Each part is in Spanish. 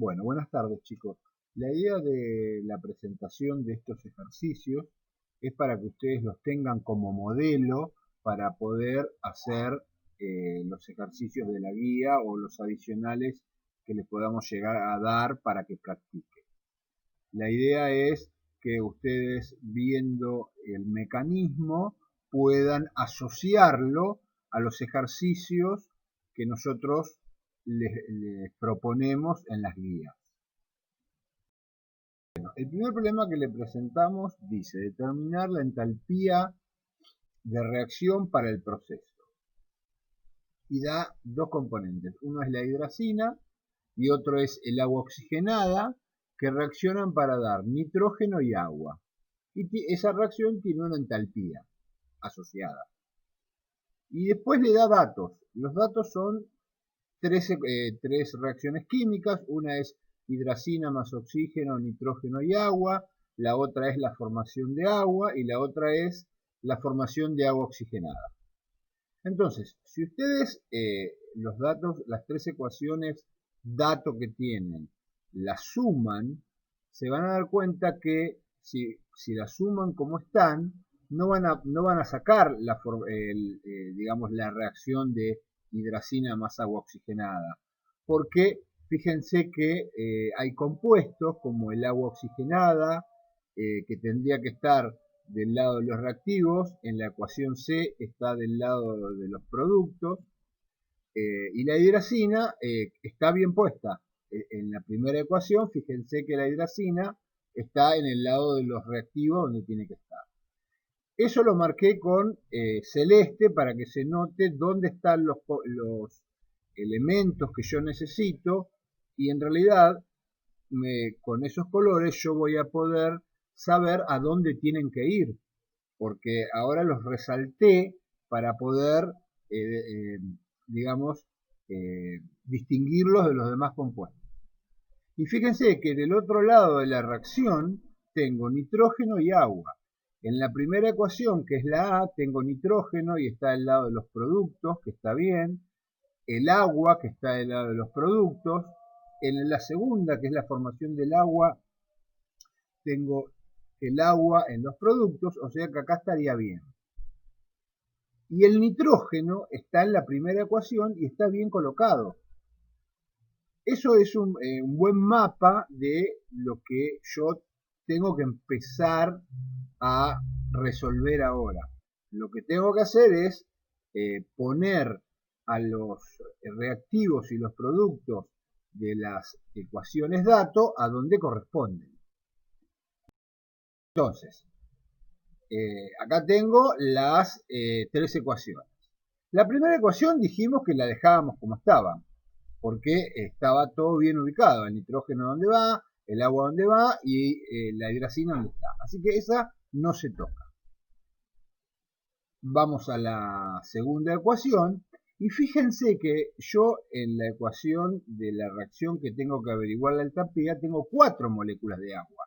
Bueno, buenas tardes chicos. La idea de la presentación de estos ejercicios es para que ustedes los tengan como modelo para poder hacer los ejercicios de la guía o los adicionales que les podamos llegar a dar para que practiquen. La idea es que ustedes viendo el mecanismo puedan asociarlo a los ejercicios que nosotros les proponemos en las guías. Bueno, el primer problema que le presentamos dice determinar la entalpía de reacción para el proceso y da dos componentes, uno es la hidracina y otro es el agua oxigenada que reaccionan para dar nitrógeno y agua y esa reacción tiene una entalpía asociada y después le da datos. Los datos son tres reacciones químicas, una es hidracina más oxígeno, nitrógeno y agua, la otra es la formación de agua y la otra es la formación de agua oxigenada. Entonces, si ustedes los datos, las tres ecuaciones dato que tienen, las suman, se van a dar cuenta que si las suman como están, no van a sacar digamos, la reacción de hidracina más agua oxigenada, porque fíjense que hay compuestos como el agua oxigenada, que tendría que estar del lado de los reactivos, en la ecuación C está del lado de los productos, y la hidracina está bien puesta. En la primera ecuación, fíjense que la hidracina está en el lado de los reactivos donde tiene que estar. Eso lo marqué con celeste para que se note dónde están los elementos que yo necesito y en realidad con esos colores yo voy a poder saber a dónde tienen que ir, porque ahora los resalté para poder, digamos, distinguirlos de los demás compuestos. Y fíjense que del otro lado de la reacción tengo nitrógeno y agua. En la primera ecuación, que es la A, tengo nitrógeno y está del lado de los productos, que está bien. El agua, que está del lado de los productos. En la segunda, que es la formación del agua, tengo el agua en los productos, o sea que acá estaría bien. Y el nitrógeno está en la primera ecuación y está bien colocado. Eso es un buen mapa de lo que yo tengo que empezar a resolver ahora. Lo que tengo que hacer es poner a los reactivos y los productos de las ecuaciones dato a donde corresponden. Entonces, acá tengo las tres ecuaciones. La primera ecuación dijimos que la dejábamos como estaba, porque estaba todo bien ubicado, el nitrógeno donde va, el agua donde va y la hidracina donde está. Así que esa no se toca. Vamos a la segunda ecuación y fíjense que yo en la ecuación de la reacción que tengo que averiguar la entalpía tengo 4 moléculas de agua.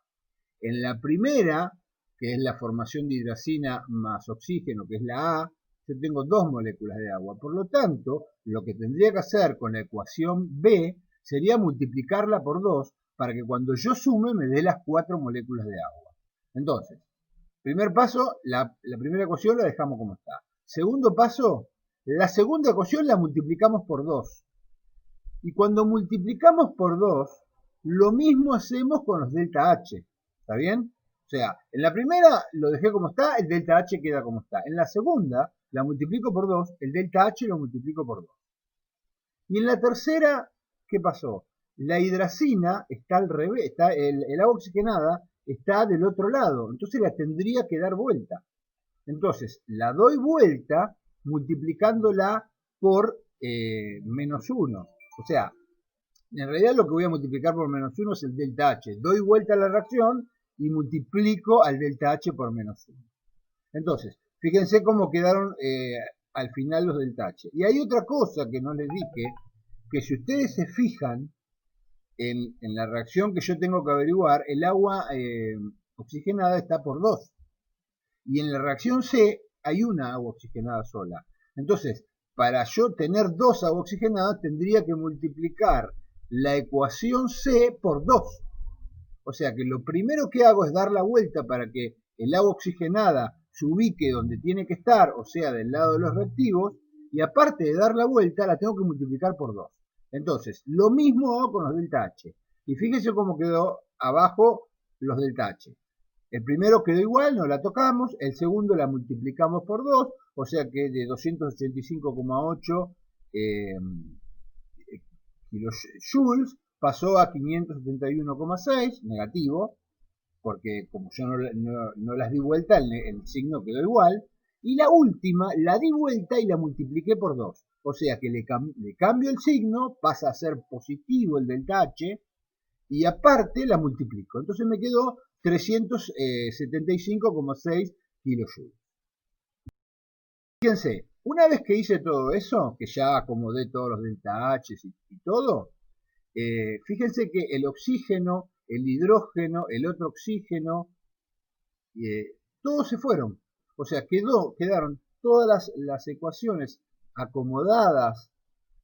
En la primera, que es la formación de hidracina más oxígeno, que es la A, yo tengo 2 moléculas de agua. Por lo tanto, lo que tendría que hacer con la ecuación B sería multiplicarla por 2 para que cuando yo sume me dé las 4 moléculas de agua. Entonces, primer paso, la primera ecuación la dejamos como está. Segundo paso, la segunda ecuación la multiplicamos por 2. Y cuando multiplicamos por 2, lo mismo hacemos con los delta H. ¿Está bien? O sea, en la primera lo dejé como está, el delta H queda como está. En la segunda la multiplico por 2, el delta H lo multiplico por 2. Y en la tercera, ¿qué pasó? La hidracina está al revés, el agua oxigenada está del otro lado, entonces la tendría que dar vuelta. Entonces, la doy vuelta multiplicándola por menos 1. O sea, en realidad lo que voy a multiplicar por menos 1 es el delta H. Doy vuelta a la reacción y multiplico al delta H por menos 1. Entonces, fíjense cómo quedaron al final los delta H. Y hay otra cosa que no les dije, que si ustedes se fijan en la reacción que yo tengo que averiguar, el agua oxigenada está por 2. Y en la reacción C hay una agua oxigenada sola. Entonces, para yo tener 2 agua oxigenadas, tendría que multiplicar la ecuación C por 2. O sea que lo primero que hago es dar la vuelta para que el agua oxigenada se ubique donde tiene que estar, o sea, del lado de los reactivos, y aparte de dar la vuelta, la tengo que multiplicar por 2. Entonces, lo mismo hago con los delta H. Y fíjense cómo quedó abajo los delta H. El primero quedó igual, no la tocamos, el segundo la multiplicamos por 2, o sea que de 285,8 kilojoules pasó a 571,6, negativo, porque como yo no las di vuelta, el signo quedó igual. Y la última la di vuelta y la multipliqué por 2. O sea que le cambio el signo, pasa a ser positivo el delta H, y aparte la multiplico. Entonces me quedó 375,6 kilojoules. Fíjense, una vez que hice todo eso, que ya acomodé todos los delta H y todo, fíjense que el oxígeno, el hidrógeno, el otro oxígeno, todos se fueron. O sea, quedaron todas las ecuaciones acomodadas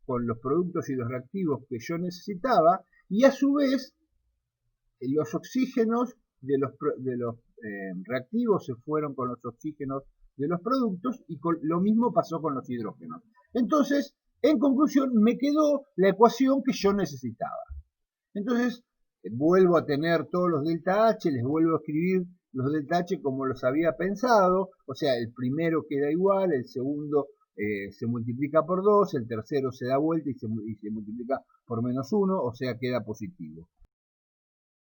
con los productos y los reactivos que yo necesitaba, y a su vez los oxígenos de los reactivos se fueron con los oxígenos de los productos, y lo mismo pasó con los hidrógenos. Entonces, en conclusión, me quedó la ecuación que yo necesitaba. Entonces, vuelvo a tener todos los delta H, les vuelvo a escribir los delta H como los había pensado, o sea, el primero queda igual, el segundo se multiplica por 2, el tercero se da vuelta y se multiplica por -1, o sea, queda positivo.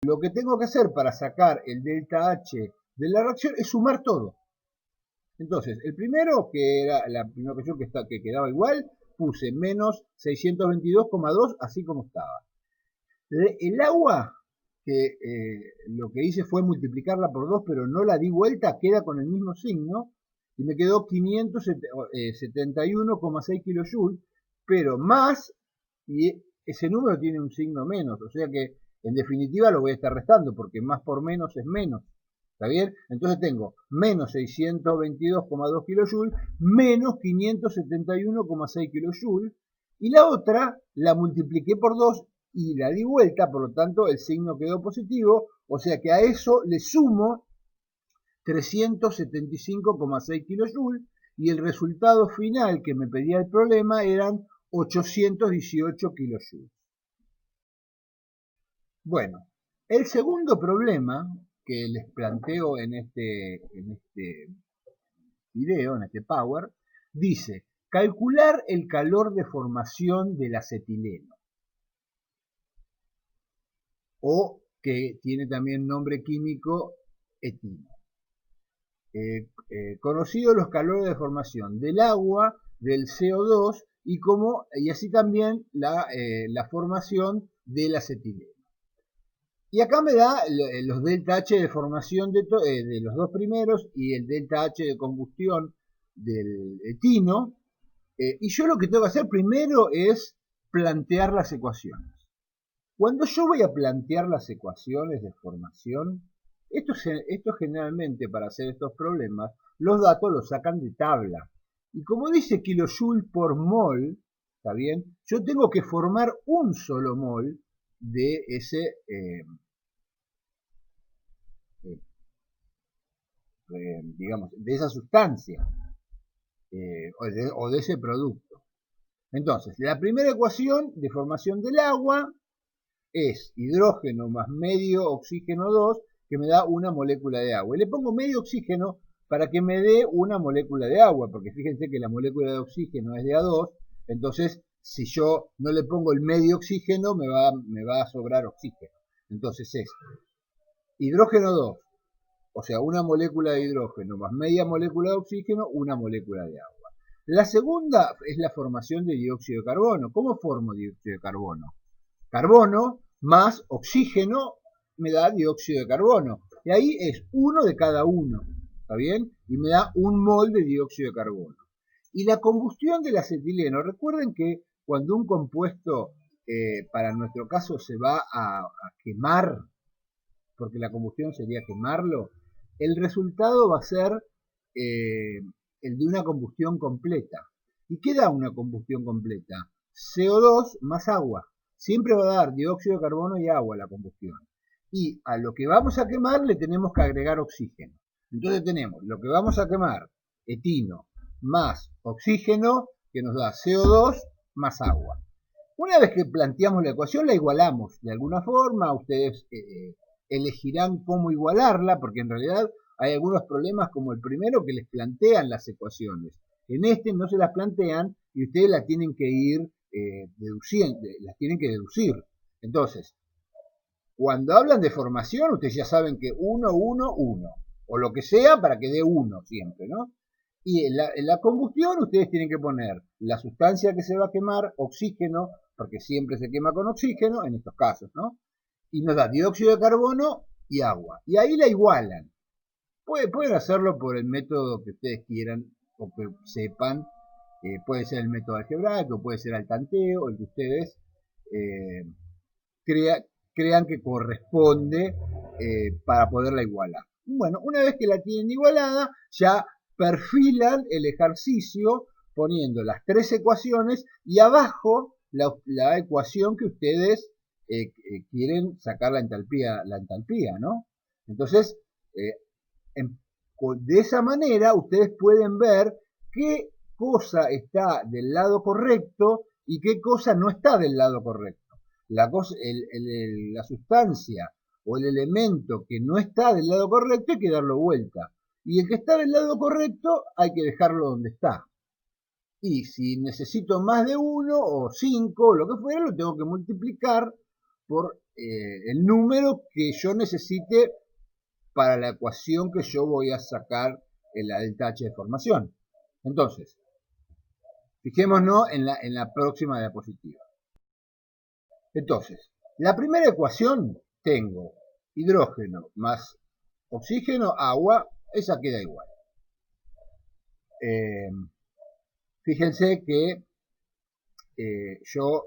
Lo que tengo que hacer para sacar el delta H de la reacción es sumar todo. Entonces, el primero, que era la primera ecuación que quedaba igual, puse menos 622,2, así como estaba. El agua, que lo que hice fue multiplicarla por 2, pero no la di vuelta, queda con el mismo signo, y me quedó 571,6 kilojoules, pero más, y ese número tiene un signo menos, o sea que en definitiva lo voy a estar restando, porque más por menos es menos. ¿Está bien? Entonces tengo menos 622,2 kilojoules menos 571,6 kilojoules, y la otra la multipliqué por 2 y la di vuelta, por lo tanto el signo quedó positivo, o sea que a eso le sumo 375,6 kilojoules, y el resultado final que me pedía el problema eran 818 kilojoules. Bueno, el segundo problema que les planteo en este video, en este Power, dice calcular el calor de formación del acetileno, o que tiene también nombre químico etino. Conocidos los calores de formación del agua, del CO2 y así también la formación del acetileno. Y acá me da los delta H de formación de los dos primeros y el delta H de combustión del etino. Y yo lo que tengo que hacer primero es plantear las ecuaciones. Cuando yo voy a plantear las ecuaciones de formación, esto generalmente para hacer estos problemas, los datos los sacan de tabla. Y como dice kilojoule por mol, ¿está bien? Yo tengo que formar un solo mol de ese digamos, de esa sustancia o de ese producto. Entonces, la primera ecuación de formación del agua es hidrógeno más medio oxígeno 2, que me da una molécula de agua. Y le pongo medio oxígeno para que me dé una molécula de agua, porque fíjense que la molécula de oxígeno es de A2, entonces si yo no le pongo el medio oxígeno me va a sobrar oxígeno. Entonces es hidrógeno 2, o sea, una molécula de hidrógeno más media molécula de oxígeno, una molécula de agua. La segunda es la formación de dióxido de carbono. ¿Cómo formo dióxido de carbono? Carbono más oxígeno me da dióxido de carbono. Y ahí es uno de cada uno, ¿está bien? Y me da un mol de dióxido de carbono. Y la combustión del acetileno, recuerden que cuando un compuesto, para nuestro caso, se va a quemar, porque la combustión sería quemarlo, el resultado va a ser el de una combustión completa. ¿Y qué da una combustión completa? CO2 más agua. siempre va a dar dióxido de carbono y agua a la combustión. Y a lo que vamos a quemar le tenemos que agregar oxígeno. Entonces tenemos lo que vamos a quemar, etino, más oxígeno, que nos da CO2 más agua. Una vez que planteamos la ecuación, la igualamos de alguna forma. Ustedes elegirán cómo igualarla, porque en realidad hay algunos problemas como el primero que les plantean las ecuaciones. En este no se las plantean y ustedes las tienen que ir deduciendo, las tienen que deducir. Entonces, cuando hablan de formación, ustedes ya saben que 1, 1, 1, o lo que sea para que dé 1 siempre, ¿no? Y en la combustión ustedes tienen que poner la sustancia que se va a quemar, oxígeno, porque siempre se quema con oxígeno, en estos casos, ¿no? Y nos da dióxido de carbono y agua. Y ahí la igualan. Pueden hacerlo por el método que ustedes quieran o que sepan. Puede ser el método algebraico, puede ser al tanteo, el que ustedes crean que corresponde para poderla igualar. Bueno, una vez que la tienen igualada, ya perfilan el ejercicio poniendo las tres ecuaciones y abajo la ecuación que ustedes quieren sacar la entalpía, ¿no? Entonces, de esa manera ustedes pueden ver qué cosa está del lado correcto y qué cosa no está del lado correcto. La sustancia o el elemento que no está del lado correcto hay que darlo vuelta. Y el que está del lado correcto hay que dejarlo donde está. Y si necesito más de 1 o 5 o lo que fuera, lo tengo que multiplicar por el número que yo necesite para la ecuación que yo voy a sacar en la delta H de formación. Entonces, fijémonos en la próxima diapositiva. Entonces, la primera ecuación tengo hidrógeno más oxígeno, agua, esa queda igual. Fíjense que yo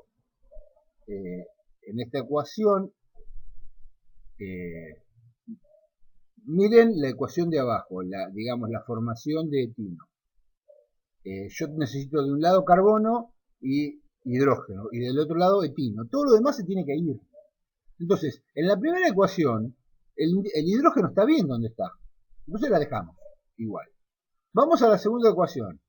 en esta ecuación, miren la ecuación de abajo, digamos la formación de etino. Yo necesito de un lado carbono y hidrógeno y del otro lado etino. Todo lo demás se tiene que ir. Entonces, en la primera ecuación, el hidrógeno está bien donde está. Entonces la dejamos igual. Vamos a la segunda ecuación.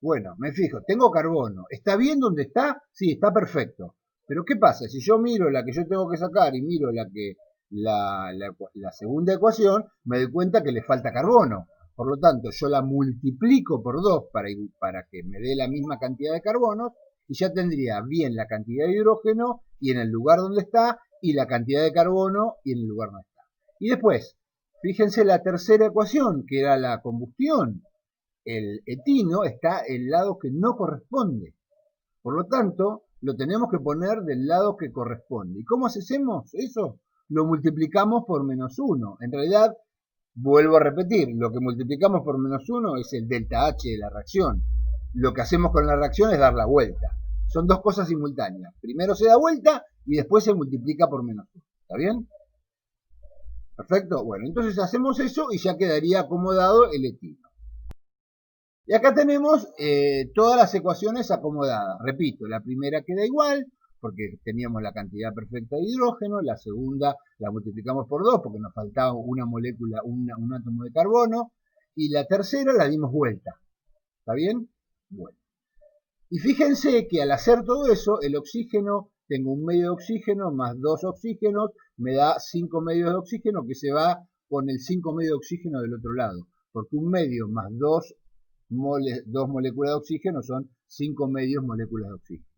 Bueno, me fijo, tengo carbono. ¿Está bien donde está? Sí, está perfecto. Pero ¿qué pasa? Si yo miro la que yo tengo que sacar y miro la segunda ecuación, me doy cuenta que le falta carbono. Por lo tanto, yo la multiplico por 2 para que me dé la misma cantidad de carbonos y ya tendría bien la cantidad de hidrógeno y en el lugar donde está y la cantidad de carbono y en el lugar donde está. Y después, fíjense la tercera ecuación, que era la combustión. El etino está el lado que no corresponde. Por lo tanto, lo tenemos que poner del lado que corresponde. ¿Y cómo hacemos eso? Lo multiplicamos por menos 1. En realidad, vuelvo a repetir, lo que multiplicamos por menos 1 es el delta H de la reacción. Lo que hacemos con la reacción es dar la vuelta. Son dos cosas simultáneas. Primero se da vuelta y después se multiplica por menos 1. ¿Está bien? Perfecto. Bueno, entonces hacemos eso y ya quedaría acomodado el etino. Y acá tenemos todas las ecuaciones acomodadas. Repito, la primera queda igual porque teníamos la cantidad perfecta de hidrógeno. La segunda la multiplicamos por 2 porque nos faltaba una molécula, un átomo de carbono. Y la tercera la dimos vuelta. ¿Está bien? Bueno. Y fíjense que al hacer todo eso, el oxígeno, tengo un medio de oxígeno más 2 oxígenos, me da 5 medios de oxígeno que se va con el 5 medios de oxígeno del otro lado. Porque un medio más 2 moléculas de oxígeno son 5 medios moléculas de oxígeno.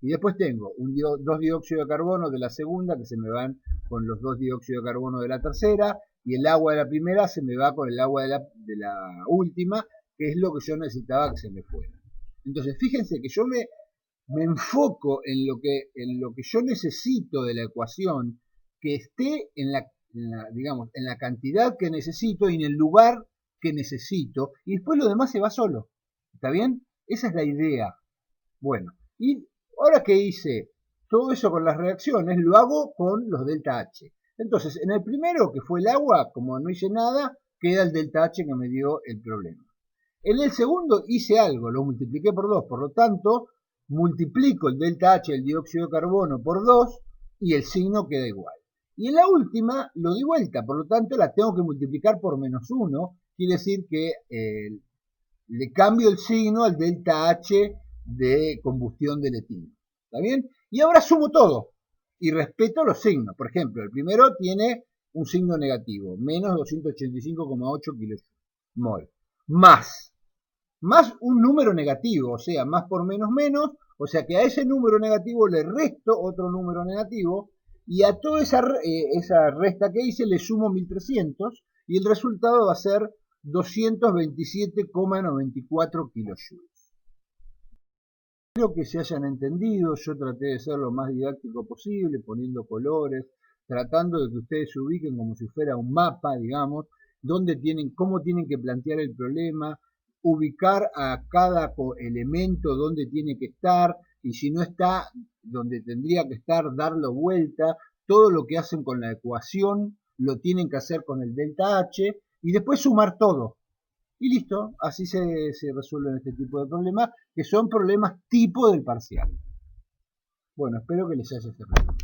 Y después tengo 2 dióxidos de carbono de la segunda que se me van con los 2 dióxidos de carbono de la tercera y el agua de la primera se me va con el agua de la última, que es lo que yo necesitaba que se me fuera. Entonces fíjense que yo me enfoco en lo que yo necesito de la ecuación, que esté en la cantidad que necesito y en el lugar que necesito, y después lo demás se va solo. ¿Está bien? Esa es la idea. Bueno, y ahora que hice todo eso con las reacciones, lo hago con los delta H. Entonces, en el primero, que fue el agua, como no hice nada, queda el delta H que me dio el problema. En el segundo hice algo, lo multipliqué por 2, por lo tanto, multiplico el delta H del dióxido de carbono por 2 y el signo queda igual. Y en la última lo di vuelta, por lo tanto la tengo que multiplicar por menos 1, quiere decir que le cambio el signo al delta H de combustión del etilo. ¿Está bien? Y ahora sumo todo y respeto los signos. Por ejemplo, el primero tiene un signo negativo, menos 285,8 kilomol, más un número negativo, o sea, más por menos menos, o sea que a ese número negativo le resto otro número negativo, y a toda esa resta que hice le sumo 1300, y el resultado va a ser 227,94 kilojoules. Espero que se hayan entendido. Yo traté de ser lo más didáctico posible, poniendo colores, tratando de que ustedes se ubiquen como si fuera un mapa, digamos, cómo tienen que plantear el problema, ubicar a cada elemento donde tiene que estar, y si no está donde tendría que estar, darlo vuelta. Todo lo que hacen con la ecuación lo tienen que hacer con el delta H, y después sumar todo. Y listo, así se resuelven este tipo de problemas, que son problemas tipo del parcial. Bueno, espero que les haya servido.